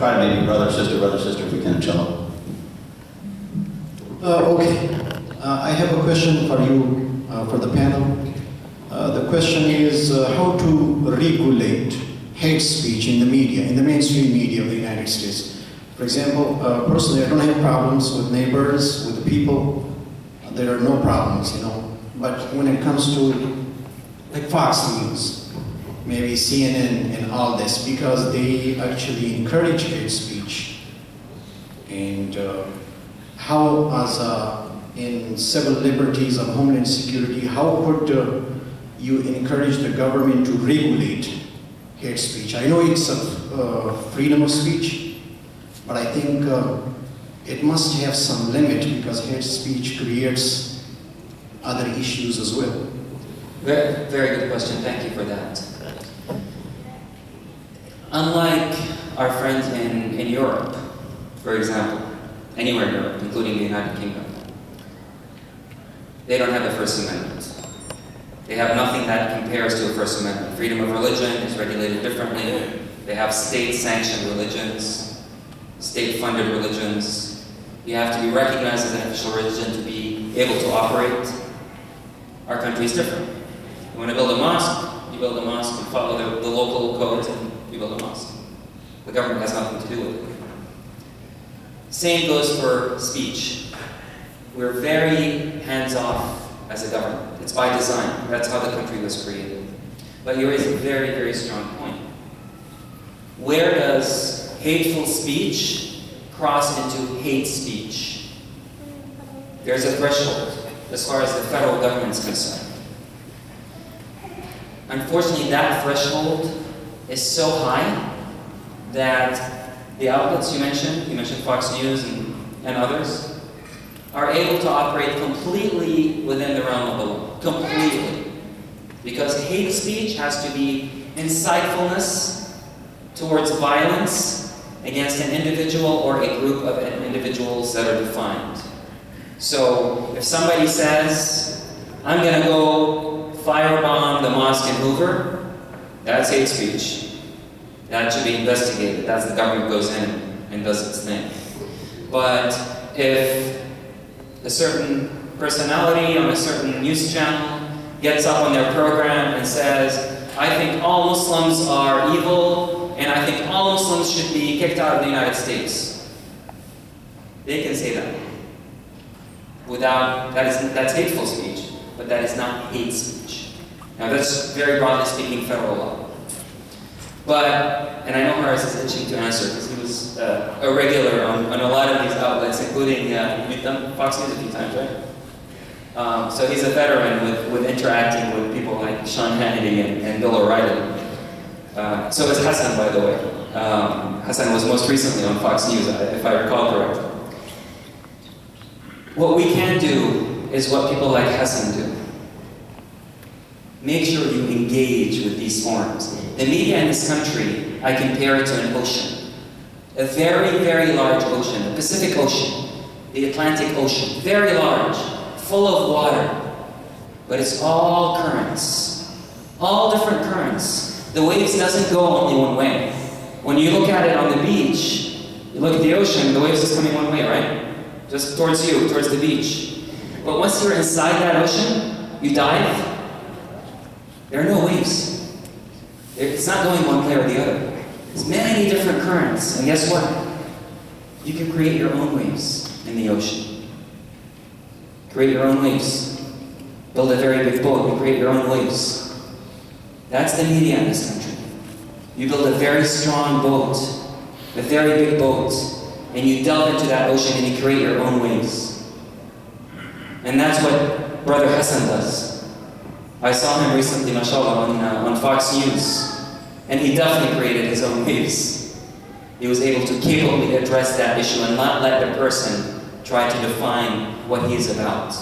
try to maybe brother, sister, if we can, inshallah. Okay. I have a question for you, for the panel. The question is how to regulate hate speech in the media, in the mainstream media of the United States. For example, personally, I don't have problems with neighbors, with the people. There are no problems, you know. But when it comes to, like, Fox News, maybe CNN and all this, because they actually encourage hate speech. And how, as in civil liberties of Homeland Security, how could you encourage the government to regulate hate speech? I know it's a freedom of speech, but I think it must have some limit, because hate speech creates other issues as well. Very, very good question. Thank you for that. Unlike our friends in Europe, for example, anywhere in Europe, including the United Kingdom, they don't have the First Amendment. They have nothing that compares to a First Amendment. Freedom of religion is regulated differently. They have state-sanctioned religions, state-funded religions. You have to be recognized as an official religion to be able to operate. Our country is different. You want to build a mosque, you build a mosque, you follow the local codes, and you build a mosque. The government has nothing to do with it. Same goes for speech. We're very hands-off as a government. It's by design. That's how the country was created. But you raise a very, very strong point. Where does hateful speech cross into hate speech? There's a threshold as far as the federal government is concerned. Unfortunately, that threshold is so high that the outlets you mentioned Fox News and others, are able to operate completely within the realm of the law. Completely. Because hate speech has to be insightfulness towards violence against an individual or a group of individuals that are defined. So if somebody says, I'm going to go firebomb the mosque in Hoover, that's hate speech. That should be investigated. That's the government goes in and does its thing. But if a certain personality on a certain news channel gets up on their program and says, I think all Muslims are evil, and I think all Muslims should be kicked out of the United States. They can say that. That's hateful speech, but that is not hate speech. Now that's very broadly speaking federal law. But, and I know Horace is itching to answer because he was a regular on a lot of these outlets, including, you've done Fox News a few times, right? So he's a veteran with interacting with people like Sean Hannity and Bill O'Reilly. So is Hassan, by the way. Hassan was most recently on Fox News, if I recall correctly. What we can do is what people like Hassan do. Make sure you engage with these forums. The media in this country, I compare it to an ocean. A very, very large ocean, the Pacific Ocean, the Atlantic Ocean, very large, full of water. But it's all currents, all different currents. The waves doesn't go only one way. When you look at it on the beach, you look at the ocean, the waves is coming one way, right? Just towards you, towards the beach. But once you're inside that ocean, you dive, there are no waves. It's not going one way or the other. There's many different currents, and guess what? You can create your own waves in the ocean. Create your own waves. Build a very big boat and create your own waves. That's the media in this country. You build a very strong boat, a very big boat, and you delve into that ocean and you create your own waves. And that's what Brother Hassan does. I saw him recently, mashallah, on Fox News, and he definitely created his own waves. He was able to capably address that issue and not let the person try to define what he's about.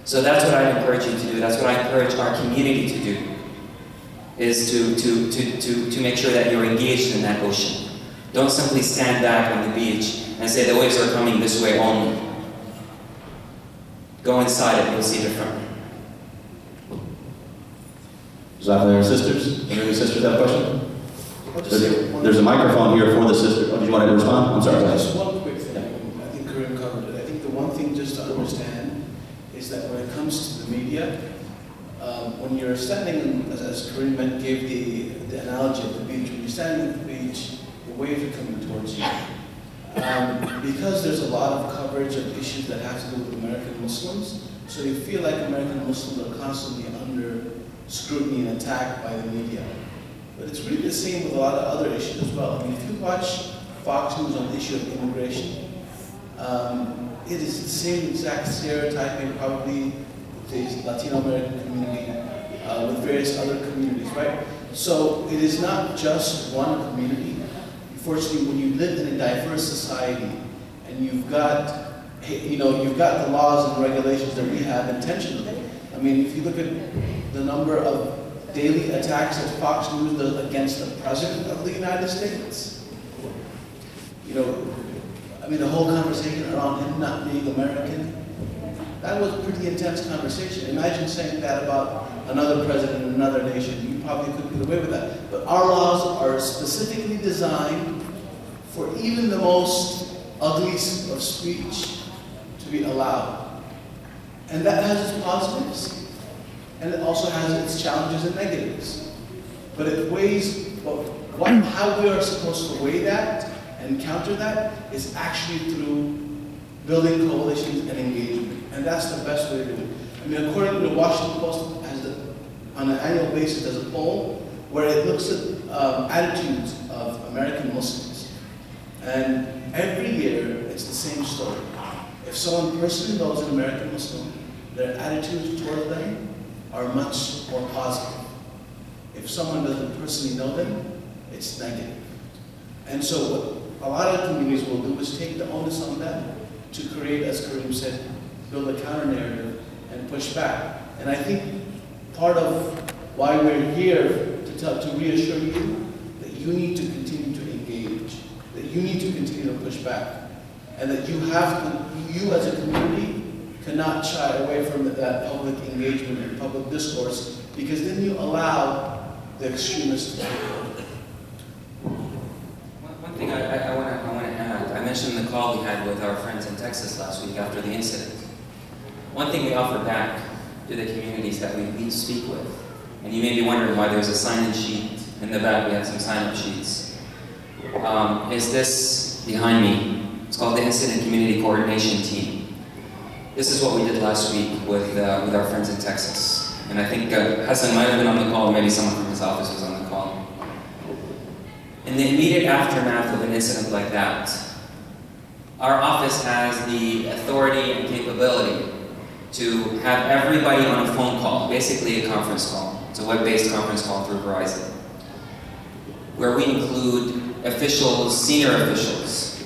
So that's what I encourage you to do. That's what I encourage our community to do, is to make sure that you're engaged in that ocean. Don't simply stand back on the beach and say the waves are coming this way only. Go inside it, you'll see differently. Sisters? Any sisters have a question? There's a microphone here for the sister. Oh, did you want to I'm sorry, guys. Just one quick thing. I think Karim covered it. I think the one thing just to understand is that when it comes to the media, when you're standing, as Karim gave the analogy of the beach, when you're standing at the beach, the waves are coming towards you. Because there's a lot of coverage of issues that have to do with American Muslims, so you feel like American Muslims are constantly under scrutiny and attack by the media. But it's really the same with a lot of other issues as well. I mean, if you watch Fox News on the issue of immigration, it is the same exact stereotyping probably with the Latino American community, with various other communities, right? So it is not just one community. Unfortunately, when you live in a diverse society and you've got, you've got the laws and regulations that we have intentionally. I mean, if you look at the number of daily attacks that Fox News does against the President of the United States, I mean, the whole conversation around him not being American, that was a pretty intense conversation. Imagine saying that about another president in another nation. You probably couldn't get away with that. But our laws are specifically designed for even the most ugly of speech to be allowed. And that has its positives, and it also has its challenges and negatives. But it weighs, how we are supposed to weigh that and counter that is actually through building coalitions and engagement. And that's the best way to do it. I mean, according to the Washington Post, on an annual basis, there's a poll where it looks at attitudes of American Muslims. And every year, it's the same story. If someone personally knows an American Muslim, their attitudes toward them are much more positive. If someone doesn't personally know them, it's negative. And so what a lot of communities will do is take the onus on them to create, as Karim said, build a counter-narrative and push back. And I think part of why we're here to reassure you that you need to continue to engage, that you need to continue to push back, and that you as a community cannot shy away from that public engagement and public discourse, because then you allow the extremists to take over. One thing I want to add, I mentioned the call we had with our friends in Texas last week after the incident. One thing we offer back to the communities that we speak with, and you may be wondering why there's a sign-in sheet in the back, we have some sign-up sheets, is this behind me. It's called the Incident Community Coordination Team. This is what we did last week with our friends in Texas. And I think Hassan might have been on the call, or maybe someone from his office was on the call. In the immediate aftermath of an incident like that, our office has the authority and capability to have everybody on a phone call, basically a conference call. It's a web-based conference call through Verizon, where we include officials, senior officials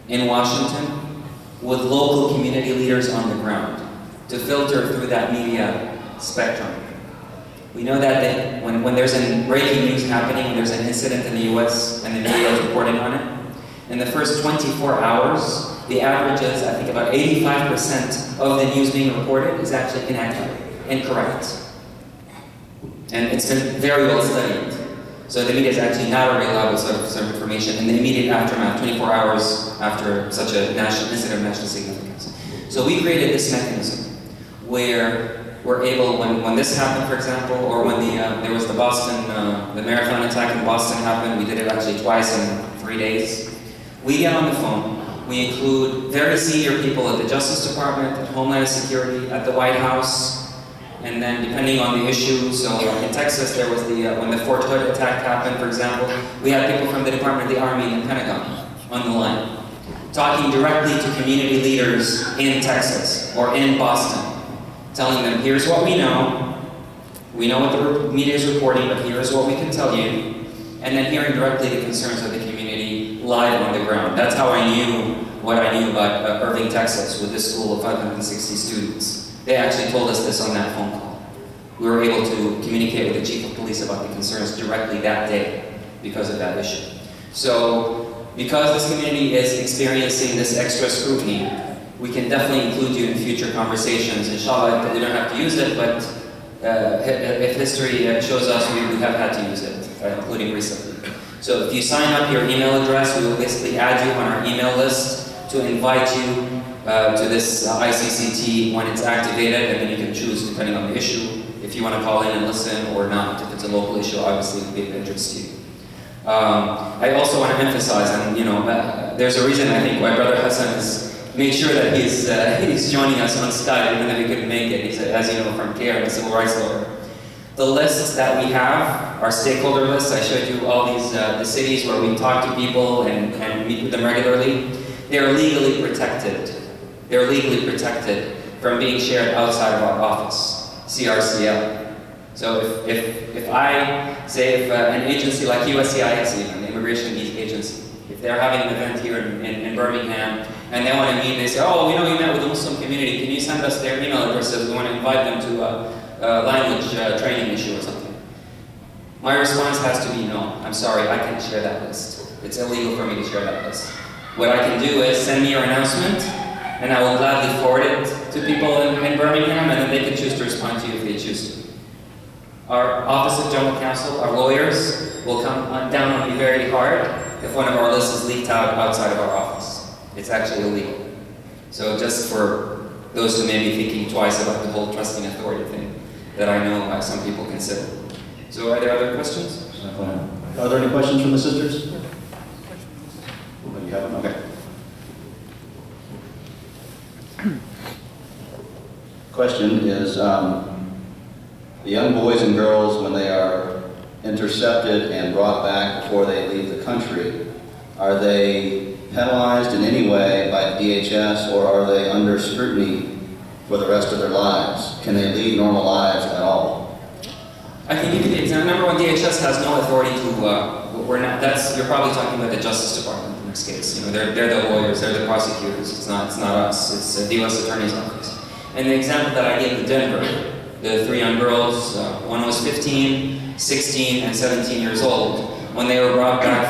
in Washington with local community leaders on the ground to filter through that media spectrum. We know that when there's a breaking news happening, when there's an incident in the US and the media is reporting on it, in the first 24 hours, the average is, I think, about 85% of the news being reported is actually inaccurate, incorrect. And it's been very well studied. So the media is actually not a reliable source of information in the immediate aftermath, 24 hours after such a national incident of national significance. So we created this mechanism where we're able, when this happened, for example, or when there was the marathon attack in Boston happened, we did it actually twice in 3 days. We get on the phone. We include very senior people at the Justice Department, at Homeland Security, at the White House, and then depending on the issue, so in Texas there was when the Fort Hood attack happened, for example, we had people from the Department of the Army and Pentagon on the line, talking directly to community leaders in Texas or in Boston, telling them, here's what we know what the media is reporting, but here's what we can tell you, and then hearing directly the concerns of the community live on the ground. That's how I knew what I knew about Irving, Texas, with this school of 560 students. They actually told us this on that phone call. We were able to communicate with the chief of police about the concerns directly that day because of that issue. So, because this community is experiencing this extra scrutiny, we can definitely include you in future conversations. Inshallah, we don't have to use it, but if history shows us, we have had to use it, including recently. So if you sign up your email address, we will basically add you on our email list to invite you to this ICCT when it's activated, and then you can choose depending on the issue if you want to call in and listen or not. If it's a local issue, obviously it will be of interest to you. I also want to emphasize, and there's a reason I think why Brother Hassan has made sure that he's joining us on Skype, even though he couldn't make it. He's, as you know, from CARE, the civil rights lawyer. The lists that we have, our stakeholder lists, I showed you all these the cities where we talk to people and meet with them regularly. They're legally protected. They're legally protected from being shared outside of our office, CRCL. So if I say if an agency like USCIS, even the Immigration Agency, if they're having an event here in Birmingham and they want to meet, they say, oh, we know you met with the Muslim community, can you send us their email addresses? We want to invite them to a language training issue or something. My response has to be no. I'm sorry, I can't share that list. It's illegal for me to share that list. What I can do is send me your announcement, and I will gladly forward it to people in Birmingham, and then they can choose to respond to you if they choose to. Our Office of General Counsel, our lawyers, will come down on you very hard if one of our lists is leaked out outside of our office. It's actually illegal. So just for those who may be thinking twice about the whole trusting authority thing that I know some people consider. So are there other questions? Are there any questions from the sisters? You have them? Okay. Question is, the young boys and girls, when they are intercepted and brought back before they leave the country, are they penalized in any way by DHS, or are they under scrutiny for the rest of their lives? Can they lead normal lives at all? I can give you the example. Number one, DHS has no authority to, you're probably talking about the Justice Department in this case. They're the lawyers, they're the prosecutors, it's not us, it's the U.S. Attorney's Office. And the example that I gave in Denver, the 3 young girls, one was 15, 16, and 17 years old. When they were brought back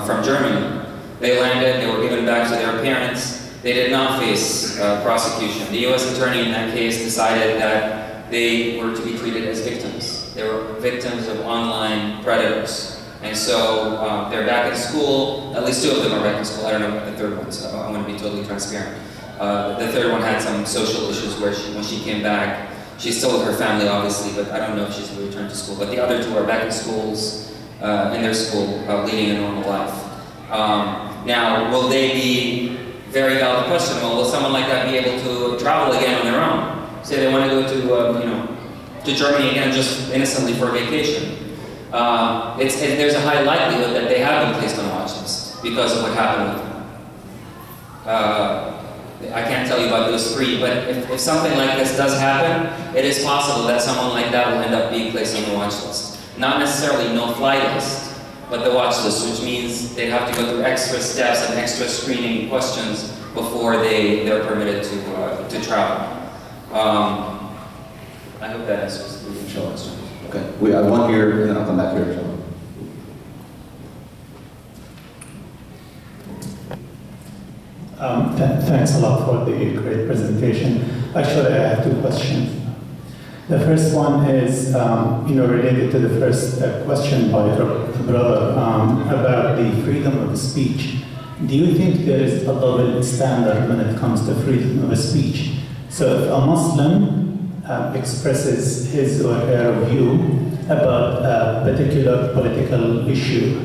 from Germany, they landed, they were given back to their parents. They did not face prosecution. The U.S. Attorney in that case decided that they were to be treated as victims. They were victims of online predators. And so they're back in school. At least 2 of them are back in school. I don't know about the 3rd one, so I want to be totally transparent. The 3rd one had some social issues where when she came back, she's still with her family, obviously, but I don't know if she's returned to school. But the other 2 are back in schools, in their school, leading a normal life. Now, will they be, very valid question, will someone like that be able to travel again on their own? Say they want to go to Germany again just innocently for vacation. There's a high likelihood that they have been placed on a watch list because of what happened with them. I can't tell you about those 3, but if something like this does happen, it is possible that someone like that will end up being placed on the watch list. Not necessarily no-fly list, but the watch list, which means they'd have to go through extra steps and extra screening questions before they're permitted to travel. I hope that answers the initial question. Okay, we have one here, and then I'll come back here. Thanks a lot for the great presentation. Actually, I have 2 questions. The first one is, related to the first question by your brother about the freedom of speech. Do you think there is a double standard when it comes to freedom of speech? So if a Muslim expresses his or her view about a particular political issue,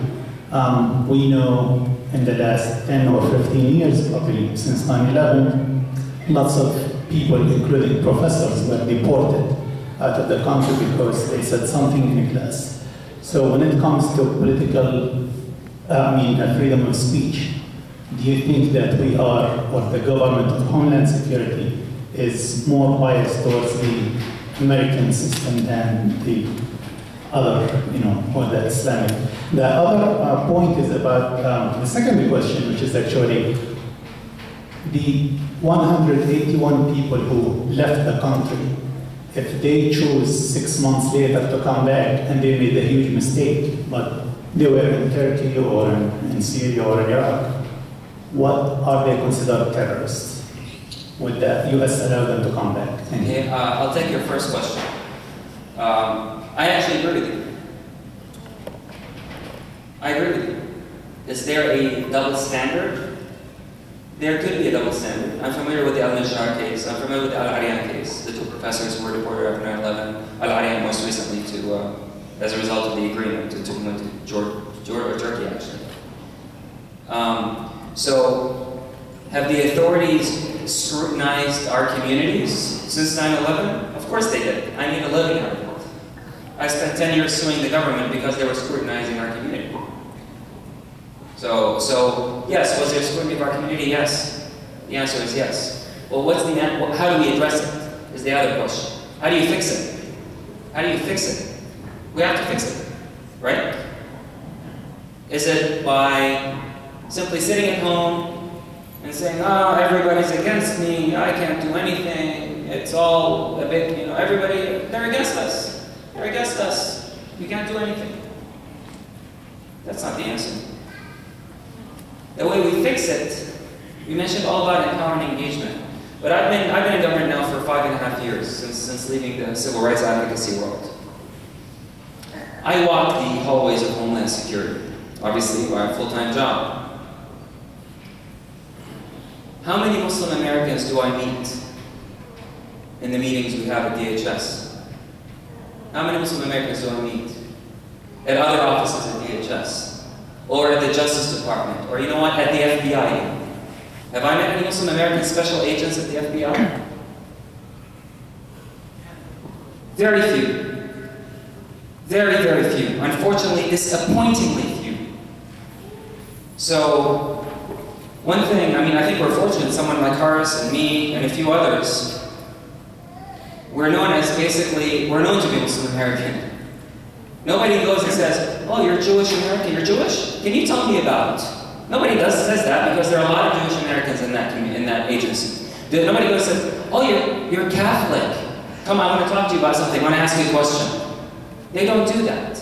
we know in the last 10 or 15 years, probably since 9/11, lots of people, including professors, were deported out of the country because they said something in a class. So when it comes to political, freedom of speech, do you think that we are, or the government of Homeland Security is more biased towards the American system than the other, or the Islamic? The other point is about the second question, which is actually the 181 people who left the country. If they choose 6 months later to come back and they made a huge mistake, but they were in Turkey or in Syria or Iraq, what are they considered terrorists? Would the U.S. allow them to come back? Okay, I'll take your first question. I actually agree with you. I agree with you. Is there a double standard? There could be a double standard. I'm familiar with the Al-Najjar case. I'm familiar with the Al-Aryan case. The two professors who were deported after 9/11. Al-Aryan most recently as a result of the agreement, to went to Turkey actually. So, have the authorities scrutinized our communities since 9/11? Of course they did. I made a living out of it. I spent 10 years suing the government because they were scrutinizing our community. So yes, was there scrutiny of our community? Yes. The answer is yes. Well, how do we address it? Is the other question. How do you fix it? How do you fix it? We have to fix it, right? Is it by simply sitting at home and saying, oh, everybody's against me, I can't do anything, it's all a bit, everybody, they're against us. They're against us. We can't do anything. That's not the answer. The way we fix it, we mentioned all about empowering engagement. But I've been in government now for 5.5 years, since leaving the civil rights advocacy world. I walk the hallways of Homeland Security, obviously by a full-time job. How many Muslim Americans do I meet in the meetings we have at DHS? How many Muslim Americans do I meet at other offices at DHS? Or at the Justice Department? Or you know what, at the FBI? Have I met any Muslim American special agents at the FBI? Very few. Very, very few. Unfortunately, disappointingly few. So, one thing, I think we're fortunate, someone like Horace and me and a few others, we're known to be Muslim American. Nobody goes and says, oh, you're Jewish American, you're Jewish? Can you tell me about it? Nobody says that because there are a lot of Jewish Americans in that agency. Nobody goes and says, oh, you're Catholic. Come on, I want to talk to you about something, I want to ask you a question. They don't do that.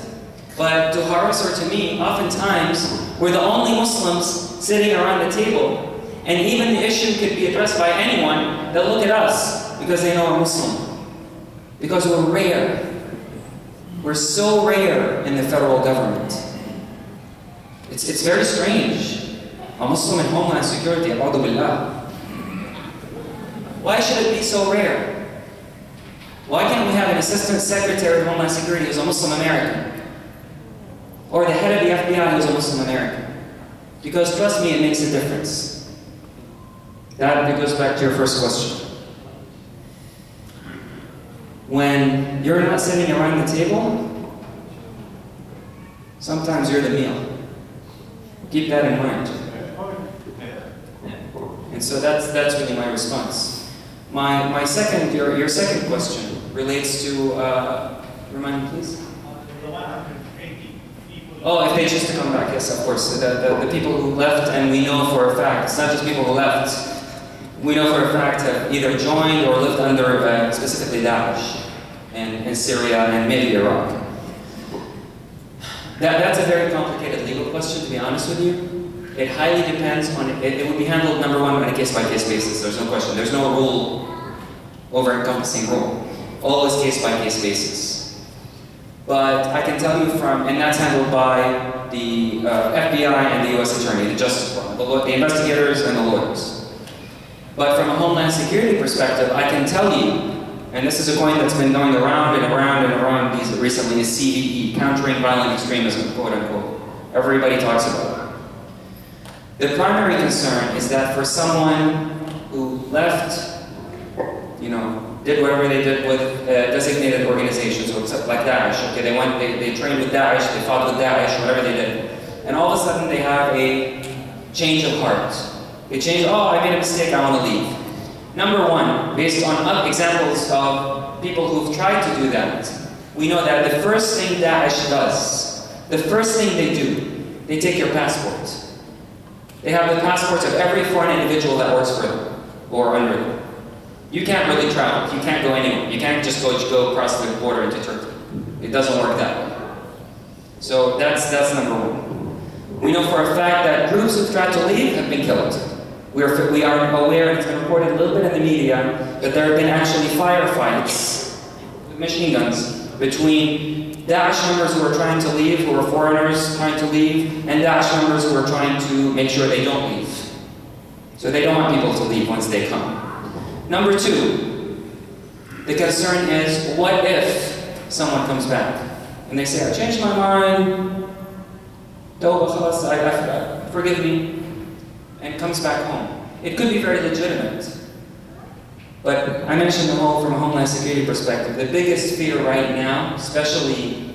But to Horace or to me, oftentimes, we're the only Muslims sitting around the table, and even the issue could be addressed by anyone that look at us because they know we're Muslim. Because we're rare. We're so rare in the federal government. It's very strange. A Muslim in Homeland Security, a'udhu billah. Why should it be so rare? Why can't we have an Assistant Secretary of Homeland Security who's a Muslim American? Or the head of the FBI who's a Muslim American? Because trust me, it makes a difference. That goes back to your first question. When you're not sitting around the table, sometimes you're the meal. Keep that in mind. And so that's really my response. My second, your second question relates to, remind me please? Oh, if they choose to come back, yes, of course. The people who left, and we know for a fact, it's not just people who left, we know for a fact have either joined or lived under specifically Daesh in Syria and maybe Iraq. That's a very complicated legal question, to be honest with you. It highly depends on, it would be handled, number one, on a case-by-case basis. There's no question. There's no rule, over-encompassing rule. Always case-by-case basis. But I can tell you and that's handled by the FBI and the U.S. Attorney, the Justice Department, the investigators and the lawyers. But from a Homeland Security perspective, I can tell you, and this is a coin that's been going around and around and around recently, is CVE, Countering Violent Extremism, quote unquote. Everybody talks about it. The primary concern is that for someone who left, did whatever they did with designated organizations, like Daesh, okay, they trained with Daesh, they fought with Daesh, whatever they did, and all of a sudden they have a change of heart. They change, oh, I made a mistake, I want to leave. Number one, based on examples of people who've tried to do that, we know that the first thing Daesh does, the first thing they do, they take your passport. They have the passports of every foreign individual that works for them, or under them. You can't really travel, you can't go anywhere. You can't just go across the border into Turkey. It doesn't work that way. So that's number one. We know for a fact that groups who've tried to leave have been killed. We are aware, and it's been reported a little bit in the media, that there have been actually firefights with machine guns between Daesh members who are trying to leave, who are foreigners trying to leave, and Daesh members who are trying to make sure they don't leave. So they don't want people to leave once they come. Number two, the concern is, what if someone comes back and they say, I changed my mind, forgive me, and comes back home. It could be very legitimate. But I mentioned from a Homeland Security perspective, the biggest fear right now, especially